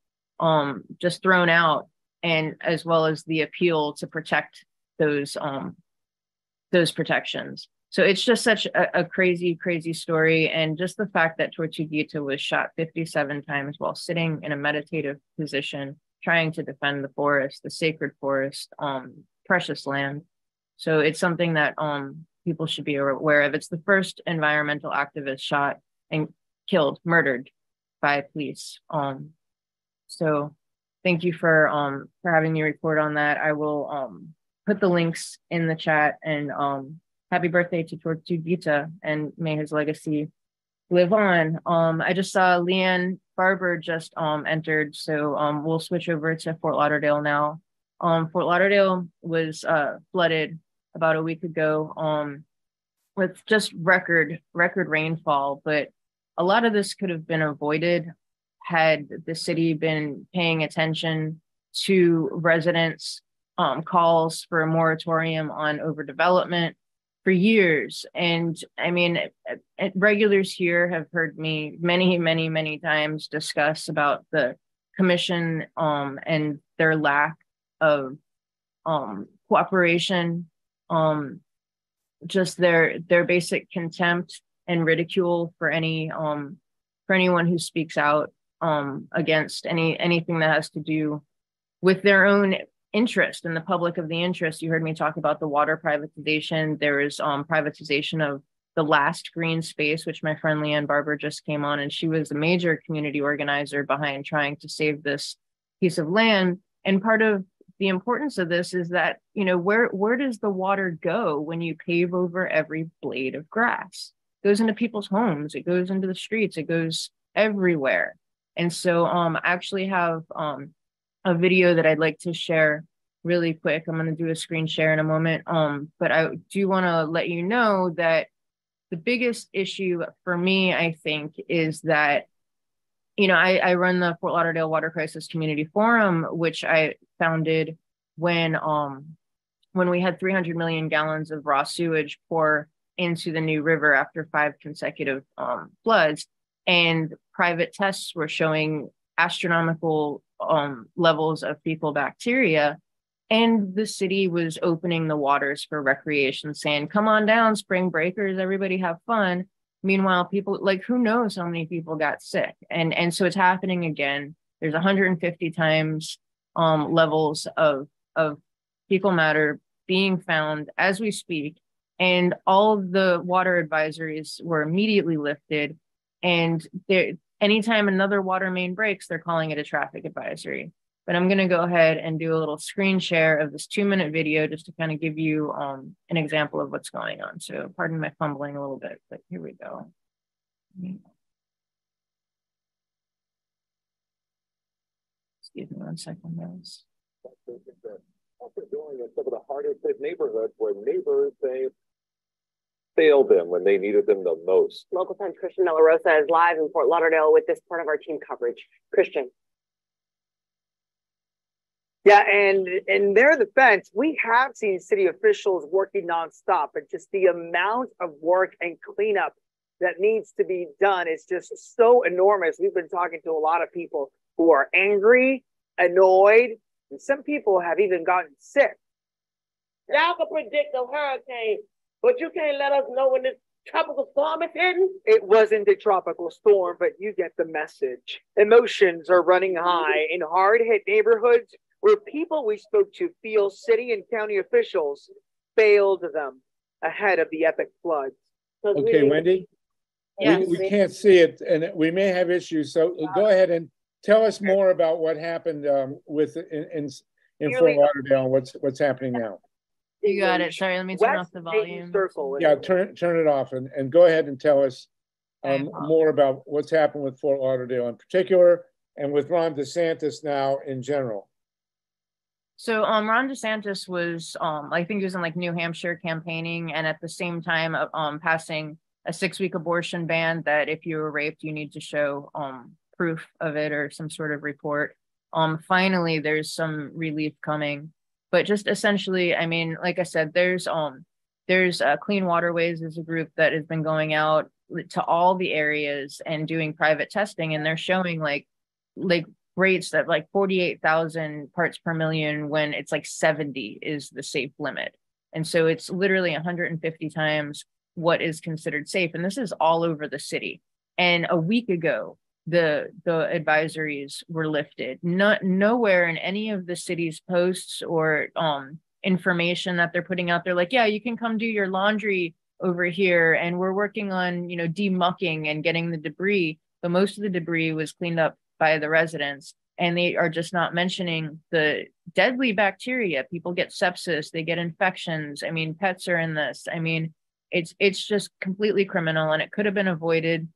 just thrown out, and as well as the appeal to protect those protections. So it's just such a crazy, crazy story. And just the fact that Tortuguita was shot 57 times while sitting in a meditative position, trying to defend the forest, the sacred forest, precious land. So it's something that people should be aware of. It's the first environmental activist shot and killed, murdered by police. So thank you for having me report on that. I will put the links in the chat, and happy birthday to Tortuguita, and may his legacy live on. I just saw Leanne Barber just entered, so we'll switch over to Fort Lauderdale now. Fort Lauderdale was flooded about a week ago with just record rainfall, but a lot of this could have been avoided had the city been paying attention to residents' calls for a moratorium on overdevelopment for years. And I mean, regulars here have heard me many, many, many times discuss about the commission and their lack of cooperation, just their basic contempt and ridicule for anyone who speaks out against anything that has to do with their own interest and the public of the interest. You heard me talk about the water privatization. There is privatization of the last green space, which my friend Leanne Barber just came on, and she was a major community organizer behind trying to save this piece of land. And part of the importance of this is that, you know, where does the water go when you pave over every blade of grass? It goes into people's homes, it goes into the streets, it goes everywhere. And so I actually have a video that I'd like to share really quick. I'm going to do a screen share in a moment. But I do want to let you know that the biggest issue for me, I think, is that, you know, I run the Fort Lauderdale Water Crisis Community Forum, which I founded when we had 300 million gallons of raw sewage pour into the New River after 5 consecutive floods. And private tests were showing astronomical levels of fecal bacteria. And the city was opening the waters for recreation, saying, come on down, spring breakers, everybody have fun. Meanwhile, people, like, who knows how many people got sick? And so it's happening again. There's 150 times levels of fecal matter being found as we speak. And all of the water advisories were immediately lifted. And anytime another water main breaks, they're calling it a traffic advisory. But I'm going to go ahead and do a little screen share of this 2-minute video just to kind of give you an example of what's going on. So pardon my fumbling a little bit, but here we go. Excuse me 1 second, guys. Also doing in some of the hardest hit neighborhoods where neighbors, they failed them when they needed them the most. Local 10's Christian Melarosa is live in Fort Lauderdale with this part of our team coverage. Christian. Yeah, and in their defense, we have seen city officials working nonstop, but just the amount of work and cleanup that needs to be done is just so enormous. We've been talking to a lot of people who are angry, annoyed, and some people have even gotten sick. Y'all can predict a hurricane, but you can't let us know when this tropical storm is hitting? It wasn't a tropical storm, but you get the message. Emotions are running high in hard-hit neighborhoods where people we spoke to feel city and county officials failed them ahead of the epic floods. Okay, Wendy? Yes. We can't see it, and we may have issues, so go ahead and tell us more about what happened in Fort Lauderdale and what's happening now. You got it. Sorry, let me turn off the volume. Yeah, turn it off and go ahead and tell us more about what's happened with Fort Lauderdale in particular and with Ron DeSantis now in general. So Ron DeSantis was, I think he was in like New Hampshire campaigning, and at the same time passing a 6-week abortion ban that if you were raped, you need to show proof of it or some sort of report. Finally, there's some relief coming, but just essentially, I mean, like I said, there's Clean Waterways is a group that has been going out to all the areas and doing private testing, and they're showing like rates that like 48,000 parts per million when it's like 70 is the safe limit. And so it's literally 150 times what is considered safe. And this is all over the city. And a week ago, the advisories were lifted. Nowhere in any of the city's posts or information that they're putting out there, like, yeah, you can come do your laundry over here. And we're working on, demucking and getting the debris. But most of the debris was cleaned up by the residents, and they are just not mentioning the deadly bacteria. People get sepsis, they get infections. I mean, pets are in this. I mean, it's just completely criminal, and it could have been avoided,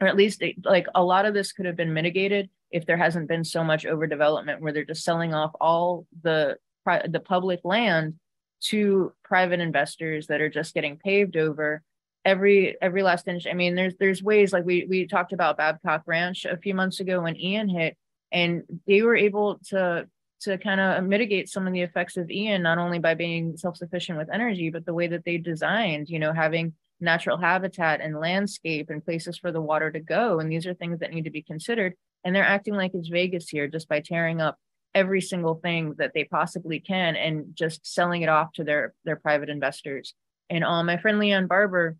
or at least like a lot of this could have been mitigated if there hasn't been so much overdevelopment where they're just selling off all the public land to private investors that are just getting paved over every last inch. I mean, there's ways, like we talked about Babcock Ranch a few months ago when Ian hit, and they were able to kind of mitigate some of the effects of Ian, not only by being self-sufficient with energy, but the way that they designed, having natural habitat and landscape and places for the water to go. And these are things that need to be considered. And they're acting like it's Vegas here just by tearing up every single thing that they possibly can and just selling it off to their private investors. And my friend Leanne Barber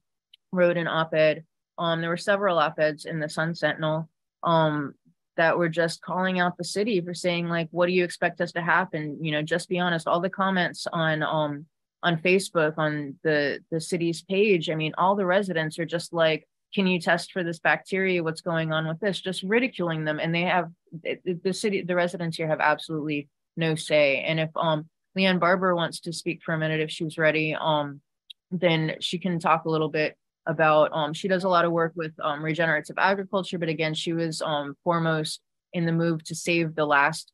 wrote an op-ed. There were several op-eds in the Sun Sentinel that were just calling out the city for saying, like, what do you expect us to happen? Just be honest. All the comments on Facebook, on the city's page, I mean, all the residents are just like, can you test for this bacteria? What's going on with this? Just ridiculing them. And they have, the residents here have absolutely no say. And if Leanne Barber wants to speak for a minute, if she's ready, then she can talk a little bit about, she does a lot of work with regenerative agriculture, but again, she was foremost in the move to save the last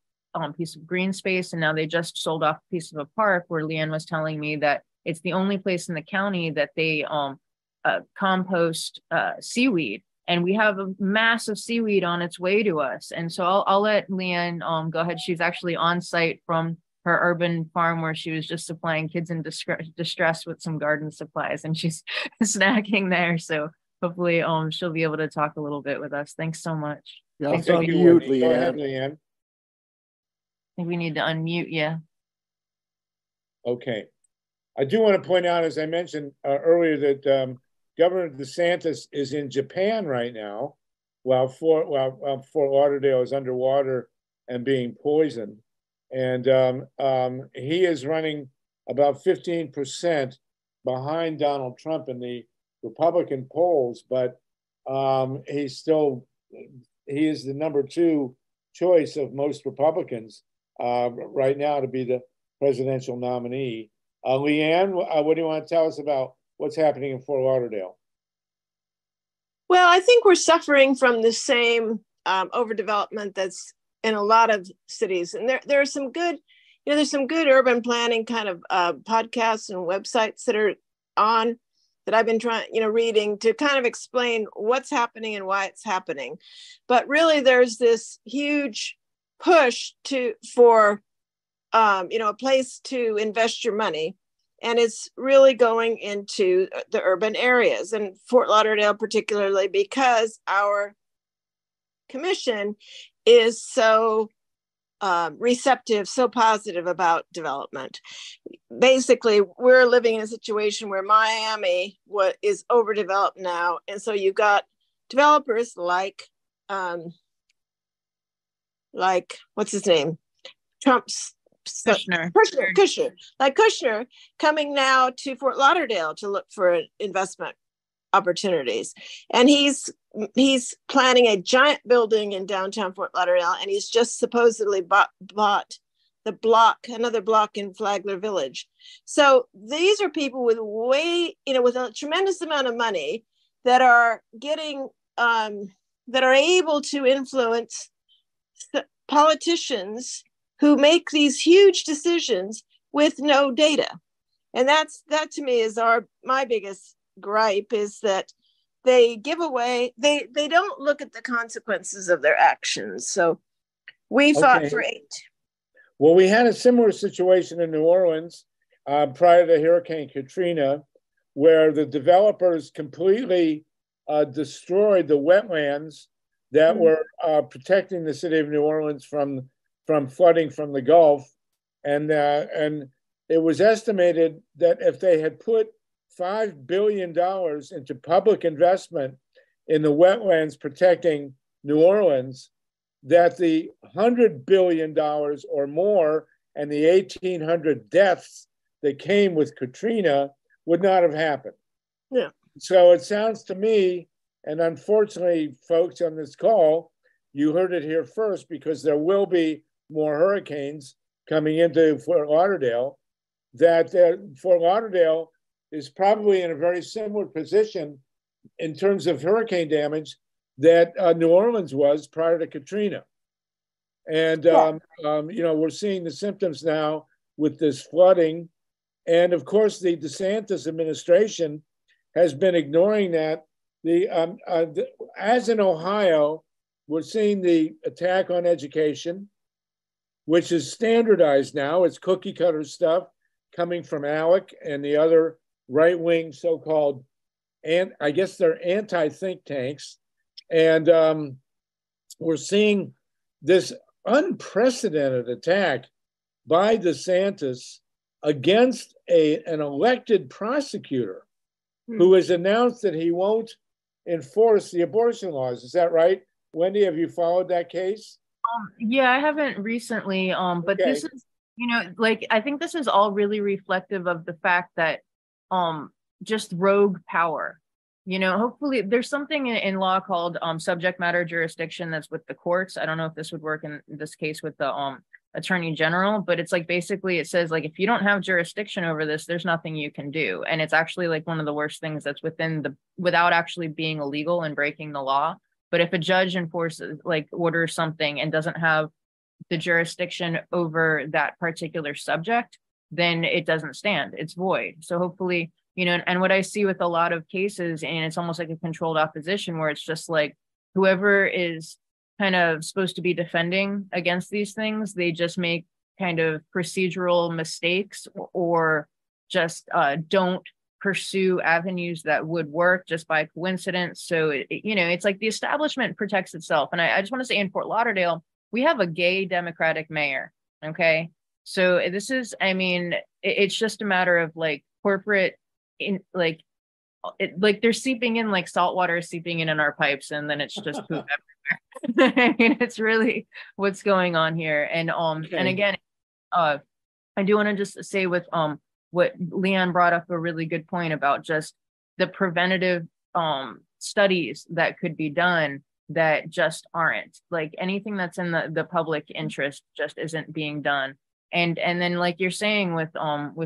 piece of green space. And now they just sold off a piece of a park where Leanne was telling me that it's the only place in the county that they compost seaweed. And we have a massive seaweed on its way to us. And so I'll let Leanne go ahead. She's actually on site from her urban farm where she was just supplying kids in distress with some garden supplies, and she's snacking there. So hopefully she'll be able to talk a little bit with us. Thanks so much. Yeah, Thanks Thank for you, Leanne. Go ahead, Leanne. I think we need to unmute you. Okay. I do want to point out, as I mentioned earlier, that Governor DeSantis is in Japan right now, while Fort Lauderdale is underwater and being poisoned. And he is running about 15% behind Donald Trump in the Republican polls, but he is the number 2 choice of most Republicans right now to be the presidential nominee. Leanne, what do you want to tell us about what's happening in Fort Lauderdale? Well, I think we're suffering from the same overdevelopment that's in a lot of cities. And there are some good, there's some good urban planning kind of podcasts and websites that are on that I've been trying, reading to kind of explain what's happening and why it's happening. But really there's this huge push for a place to invest your money. And it's really going into the urban areas and Fort Lauderdale, particularly because our commission is so receptive, so positive about development. Basically, we're living in a situation where Miami is overdeveloped now. And so you've got developers like what's his name? Trump's Kushner, like Kushner coming now to Fort Lauderdale to look for investment opportunities. And he's planning a giant building in downtown Fort Lauderdale, and he's just supposedly bought another block in Flagler Village. So these are people with with a tremendous amount of money that are getting that are able to influence politicians who make these huge decisions with no data. And that to me is my biggest gripe, is that they give away, they don't look at the consequences of their actions. So we fought for 8. Well, we had a similar situation in New Orleans prior to Hurricane Katrina, where the developers completely destroyed the wetlands that were protecting the city of New Orleans from flooding from the Gulf. And it was estimated that if they had put $5 billion into public investment in the wetlands protecting New Orleans, that the $100 billion or more and the 1,800 deaths that came with Katrina would not have happened. Yeah. So it sounds to me, and unfortunately, folks on this call, you heard it here first, because there will be more hurricanes coming into Fort Lauderdale, that Fort Lauderdale is probably in a very similar position in terms of hurricane damage that New Orleans was prior to Katrina. And, we're seeing the symptoms now with this flooding. And of course, the DeSantis administration has been ignoring that. As in Ohio, we're seeing the attack on education, which is standardized now. It's cookie cutter stuff coming from ALEC and the other right-wing so-called, and I guess they're anti-think tanks. And we're seeing this unprecedented attack by DeSantis against an elected prosecutor who has announced that he won't enforce the abortion laws. Is that right? Wendy, have you followed that case? Yeah, I haven't recently, but this is, I think this is all really reflective of the fact that just rogue power. Hopefully there's something in law called subject matter jurisdiction that's with the courts. I don't know if this would work in this case with the attorney general, but it's basically it says if you don't have jurisdiction over this, there's nothing you can do. And it's actually one of the worst things that's without actually being illegal and breaking the law. But if a judge enforces, orders something and doesn't have the jurisdiction over that particular subject, then it doesn't stand. It's void. So hopefully, and what I see with a lot of cases, and it's almost like a controlled opposition where it's just whoever is kind of supposed to be defending against these things, they just make kind of procedural mistakes or just don't pursue avenues that would work just by coincidence. So, it's the establishment protects itself. And I just want to say in Fort Lauderdale, we have a gay Democratic mayor. Okay. So this is, it's just a matter of corporate, they're seeping in salt water seeping in our pipes, and then it's just poop everywhere. It's really what's going on here. And and again, I do want to just say with what Leon brought up a really good point about just the preventative studies that could be done that just aren't anything that's in the public interest just isn't being done. And then you're saying with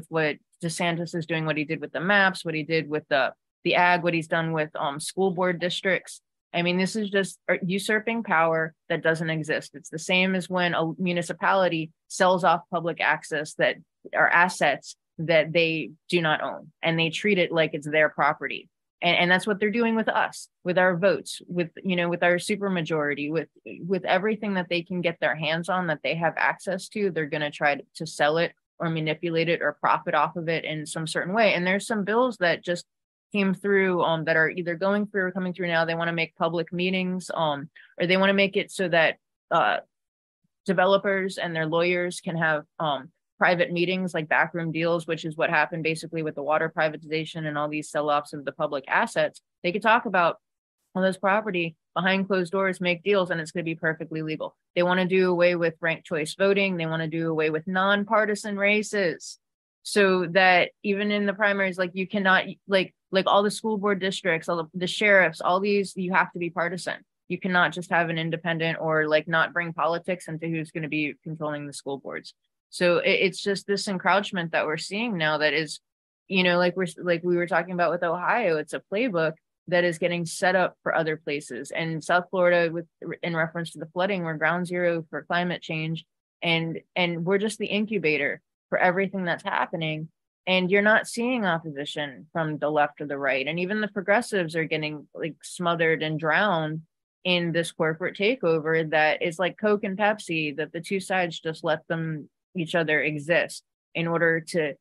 what DeSantis is doing, what he did with the maps, what he did with the ag, what he's done with school board districts, I mean, this is just usurping power that doesn't exist. It's the same as when a municipality sells off public access that are assets that they do not own, and they treat it like it's their property. And that's what they're doing with us, with our votes, with our supermajority, with everything that they can get their hands on, that they have access to. They're going to try to sell it or manipulate it or profit off of it in some certain way. And there's some bills that just came through that are either going through or coming through now. They want to make public meetings, or they want to make it so that developers and their lawyers can have private meetings, like backroom deals, which is what happened basically with the water privatization and all these sell-offs of the public assets. They could talk about all this property behind closed doors, make deals, and it's going to be perfectly legal. They want to do away with ranked choice voting. They want to do away with nonpartisan races, so that even in the primaries, like you cannot, like all the school board districts, all the sheriffs, all these, you have to be partisan. You cannot just have an independent, or like not bring politics into who's going to be controlling the school boards. So it's just this encroachment that we're seeing now that is, like we were talking about with Ohio, it's a playbook that is getting set up for other places. And South Florida, in reference to the flooding, we're ground zero for climate change. And we're just the incubator for everything that's happening. And you're not seeing opposition from the left or the right. And even the progressives are getting like smothered and drowned in this corporate takeover that is like Coke and Pepsi, that the two sides just let them each other exist in order to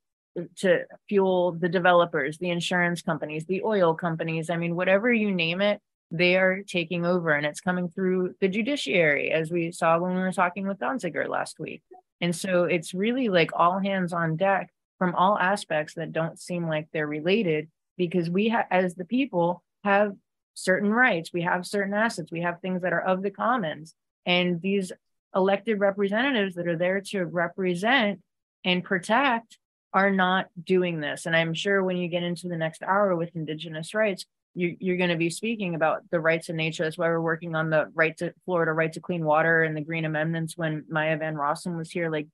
fuel the developers, the insurance companies, the oil companies. I mean, whatever you name it, they are taking over, and it's coming through the judiciary, as we saw when we were talking with Donziger last week. And so it's really like all hands on deck from all aspects that don't seem like they're related, because we as the people have certain rights, we have certain assets, we have things that are of the commons, and these elected representatives that are there to represent and protect are not doing this. And I'm sure when you get into the next hour with Indigenous rights, you're going to be speaking about the rights of nature. That's why we're working on the Florida right to clean water and the Green Amendments. When Maya Van Rossum was here, like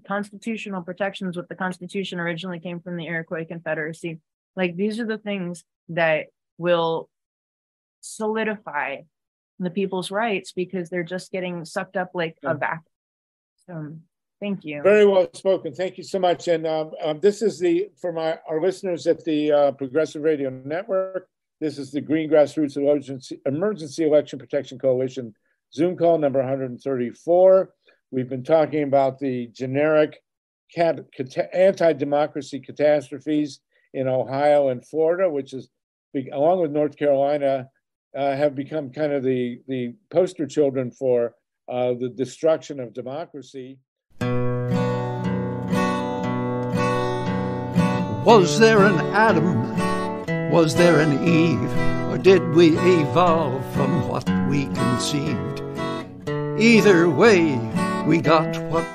constitutional protections with the Constitution originally came from the Iroquois Confederacy. Like these are the things that will solidify the people's rights, because they're just getting sucked up like a vacuum. So thank you. Very well spoken. Thank you so much. And this is from our listeners at the Progressive Radio Network. This is the Green Grassroots Emergency Election Protection Coalition Zoom call number 134. We've been talking about the generic anti-democracy catastrophes in Ohio and Florida, which is, along with North Carolina, have become kind of the poster children for the destruction of democracy. Was there an Adam? Was there an Eve? Or did we evolve from what we conceived? Either way, we got what